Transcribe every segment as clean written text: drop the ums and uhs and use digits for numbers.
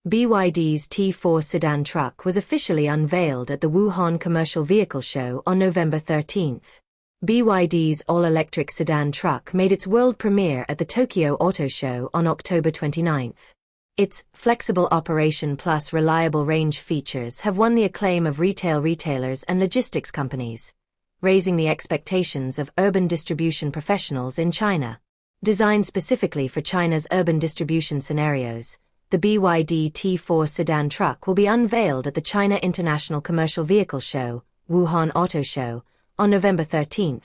BYD's T4 sedan truck was officially unveiled at the Wuhan Commercial Vehicle Show on November 13. BYD's all-electric sedan truck made its world premiere at the Tokyo Auto Show on October 29. Its flexible operation plus reliable range features have won the acclaim of retailers and logistics companies, raising the expectations of urban distribution professionals in China. Designed specifically for China's urban distribution scenarios, the BYD T4 sedan truck will be unveiled at the China International Commercial Vehicle Show, Wuhan Auto Show, on November 13,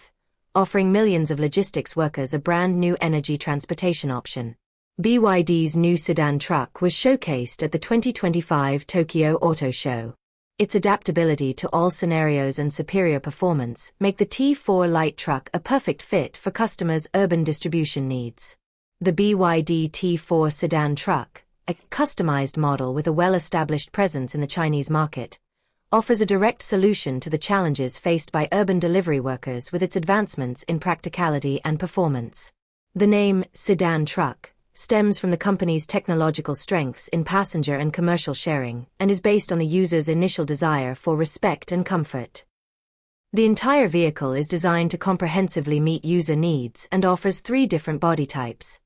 offering millions of logistics workers a brand new energy transportation option. BYD's new sedan truck was showcased at the 2025 Tokyo Auto Show. Its adaptability to all scenarios and superior performance make the T4 light truck a perfect fit for customers' urban distribution needs. The BYD T4 sedan truck, a customized model with a well-established presence in the Chinese market, offers a direct solution to the challenges faced by urban delivery workers with its advancements in practicality and performance. The name Sedan-Truck stems from the company's technological strengths in passenger and commercial sharing and is based on the user's initial desire for respect and comfort. The entire vehicle is designed to comprehensively meet user needs and offers 3 different body types: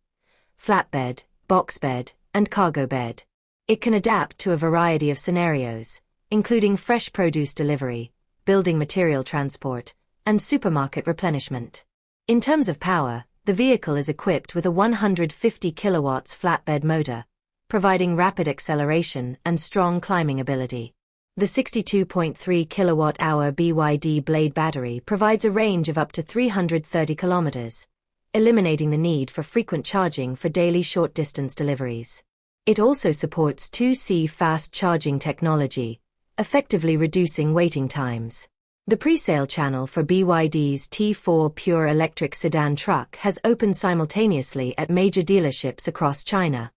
flatbed, box bed, and cargo bed. It can adapt to a variety of scenarios, including fresh produce delivery, building material transport, and supermarket replenishment. In terms of power, the vehicle is equipped with a 150 kilowatts flatbed motor, providing rapid acceleration and strong climbing ability. The 62.3 kilowatt-hour BYD Blade battery provides a range of up to 330 kilometers, eliminating the need for frequent charging for daily short-distance deliveries. It also supports 2C fast charging technology, effectively reducing waiting times. The pre-sale channel for BYD's T4 pure electric sedan truck has opened simultaneously at major dealerships across China.